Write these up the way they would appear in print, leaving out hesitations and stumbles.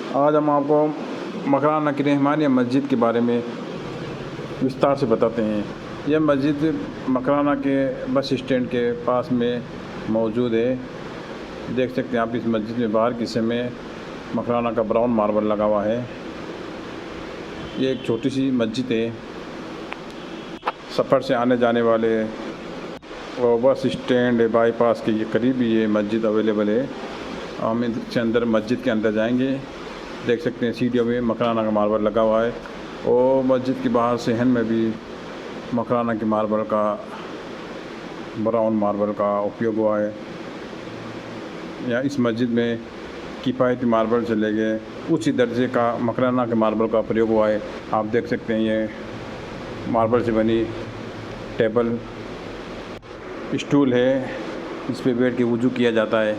आज हम आपको मकराना की रहमानिया मस्जिद के बारे में विस्तार से बताते हैं। यह मस्जिद मकराना के बस स्टैंड के पास में मौजूद है। देख सकते हैं आप इस मस्जिद में बाहर के हिस्से में मकराना का ब्राउन मार्बल लगा हुआ है। ये एक छोटी सी मस्जिद है। सफ़र से आने जाने वाले और बस स्टैंड बाईपास के करीब ही ये मस्जिद अवेलेबल है। हम इसके अंदर मस्जिद के अंदर जाएंगे। देख सकते हैं सीढ़ियों में मकराना का मार्बल लगा हुआ है और मस्जिद के बाहर सहन में भी मकराना के मार्बल का ब्राउन मार्बल का उपयोग हुआ है। या इस मस्जिद में किफ़ायती मार्बल से लेके उच्च दर्जे का मकराना के मार्बल का प्रयोग हुआ है। आप देख सकते हैं ये मार्बल से बनी टेबल स्टूल है, इस पे बैठ के वुज़ू किया जाता है।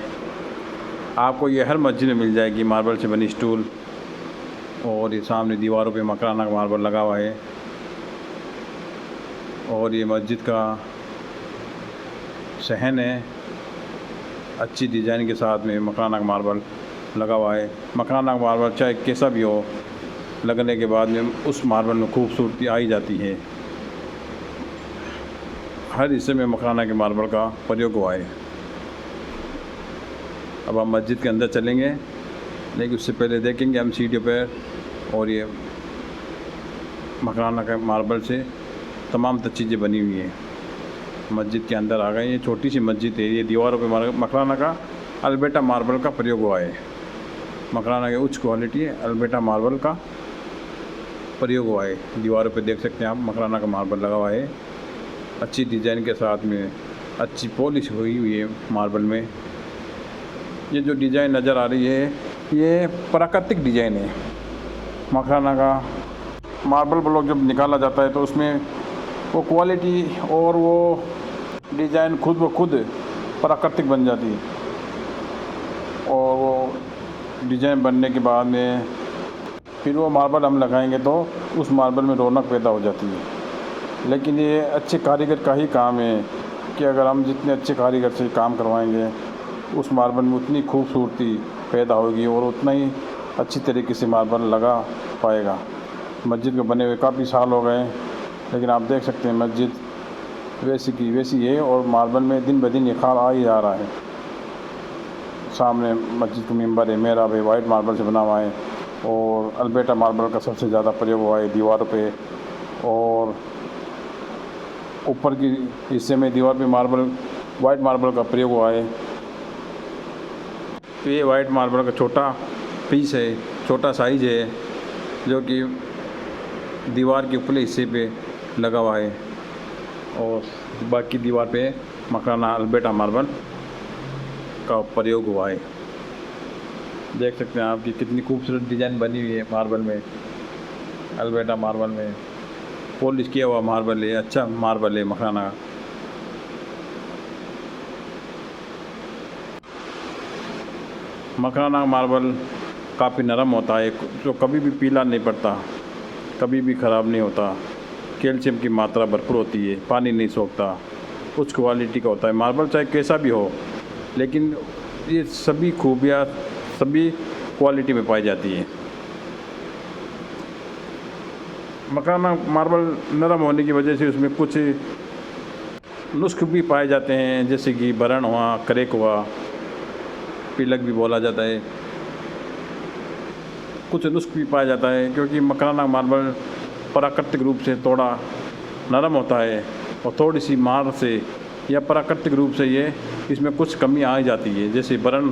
आपको ये हर मस्जिद में मिल जाएगी मार्बल से बनी स्टूल। और ये सामने दीवारों पे मकराना का मार्बल लगा हुआ है। और ये मस्जिद का सहन है, अच्छी डिज़ाइन के साथ में मकराना का मार्बल लगा हुआ है। मकराना का मार्बल चाहे कैसा भी हो, लगने के बाद में उस मार्बल में खूबसूरती आ ही जाती है। हर हिस्से में मकराना के मार्बल का प्रयोग हुआ है। अब हम मस्जिद के अंदर चलेंगे, लेकिन उससे पहले देखेंगे हम सीढ़ियों पर और ये मकराना के मार्बल से तमाम चीज़ें बनी हुई हैं। मस्जिद के अंदर आ गए। ये छोटी सी मस्जिद है। ये दीवारों पे मकराना का अल्बेटा मार्बल का प्रयोग हुआ है। मकराना के उच्च क्वालिटी अल्बेटा मार्बल का प्रयोग हुआ है। दीवारों पे देख सकते हैं आप मकराना का मार्बल लगा हुआ है। अच्छी डिज़ाइन के साथ में अच्छी पॉलिश हुई है मार्बल में। ये जो डिज़ाइन नज़र आ रही है ये प्राकृतिक डिज़ाइन है। मकराना का मार्बल ब्लॉक जब निकाला जाता है तो उसमें वो क्वालिटी और वो डिज़ाइन खुद ब खुद प्राकृतिक बन जाती है। और वो डिज़ाइन बनने के बाद में फिर वो मार्बल हम लगाएंगे तो उस मार्बल में रौनक पैदा हो जाती है। लेकिन ये अच्छे कारीगर का ही काम है कि अगर हम जितने अच्छे कारीगर से काम करवाएंगे उस मार्बल में उतनी खूबसूरती पैदा होगी और उतना ही अच्छी तरीके से मार्बल लगा पाएगा। मस्जिद को बने हुए काफ़ी साल हो गए, लेकिन आप देख सकते हैं मस्जिद वैसी की वैसी है और मार्बल में दिन ब दिन निखार आ ही जा रहा है। सामने मस्जिद का मिंबर है, मेहराब है, वाइट मार्बल से बना हुआ है और अल्बेटा मार्बल का सबसे ज़्यादा प्रयोग हुआ है दीवारों पे। और ऊपर की हिस्से में दीवार पे मार्बल वाइट मार्बल का प्रयोग हुआ है। तो ये वाइट मार्बल का छोटा पीस है, छोटा साइज है, जो कि दीवार के ऊपरले हिस्से पे लगा हुआ है और बाकी दीवार पे मकराना अल्बेटा मार्बल का प्रयोग हुआ है। देख सकते हैं आप कि कितनी खूबसूरत डिज़ाइन बनी हुई है मार्बल में, अल्बेटा मार्बल में पॉलिश किया हुआ मार्बल है। अच्छा मार्बल है मकराना का। मकराना मार्बल काफ़ी नरम होता है, जो कभी भी पीला नहीं पड़ता, कभी भी ख़राब नहीं होता। कैल्शियम की मात्रा भरपूर होती है, पानी नहीं सोखता, उच्च क्वालिटी का होता है। मार्बल चाहे कैसा भी हो, लेकिन ये सभी खूबियाँ सभी क्वालिटी में पाई जाती है। मकराना मार्बल नरम होने की वजह से उसमें कुछ नुस्खे भी पाए जाते हैं, जैसे कि बरन हुआ, क्रैक हुआ, पिलक भी बोला जाता है। कुछ नुस्ख भी पाया जाता है क्योंकि मकराना मार्बल प्राकृतिक रूप से थोड़ा नरम होता है और थोड़ी सी मार से या प्राकृतिक रूप से ये इसमें कुछ कमी आ जाती है। जैसे बरन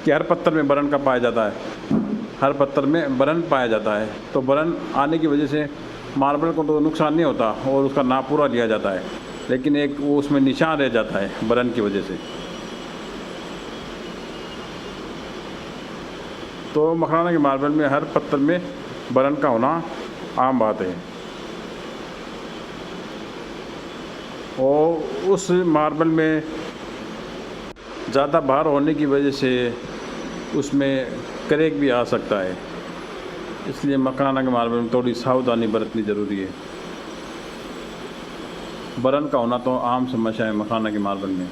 कि हर पत्थर में बरन का पाया जाता है, हर पत्थर में बरन पाया जाता है, तो बरन आने की वजह से मार्बल को तो नुकसान नहीं होता और उसका नाप पूरा लिया जाता है, लेकिन एक वो उसमें निशान रह जाता है बरन की वजह से। तो मकराना के मार्बल में हर पत्थर में बरन का होना आम बात है। और उस मार्बल में ज़्यादा भार होने की वजह से उसमें क्रैक भी आ सकता है, इसलिए मकराना के मार्बल में थोड़ी सावधानी बरतनी ज़रूरी है। बरन का होना तो आम समस्या है मकराना के मार्बल में।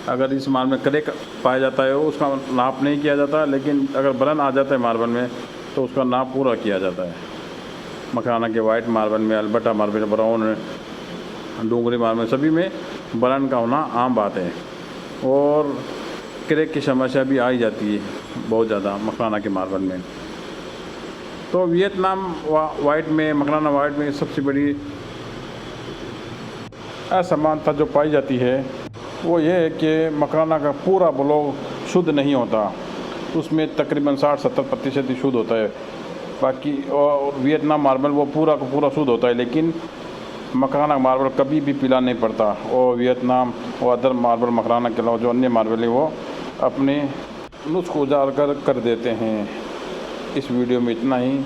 अगर इस मार्बल में क्रैक पाया जाता है उसका नाप नहीं किया जाता, लेकिन अगर बर्न आ जाता है मार्बल में तो उसका नाप पूरा किया जाता है। मकराना के वाइट मार्बल में, Alberta marble, brown, Dungri marble, सभी में बर्न का होना आम बात है। और क्रैक की समस्या भी आ ही जाती है बहुत ज़्यादा मकराना के मार्बल में। तो वियतनाम वाइट में, मकराना वाइट में सबसे बड़ी असमानता जो पाई जाती है वो ये है कि मकराना का पूरा ब्लॉक शुद्ध नहीं होता, उसमें तकरीबन 60-70% ही शुद्ध होता है। बाकी और वियतनाम मार्बल वो पूरा का पूरा शुद्ध होता है, लेकिन मकराना मार्बल कभी भी पीला नहीं पड़ता। और वियतनाम और अदर मार्बल, मकराना के अलावा जो अन्य मार्बल है वो अपने नुस्खे उजागर कर देते हैं। इस वीडियो में इतना ही।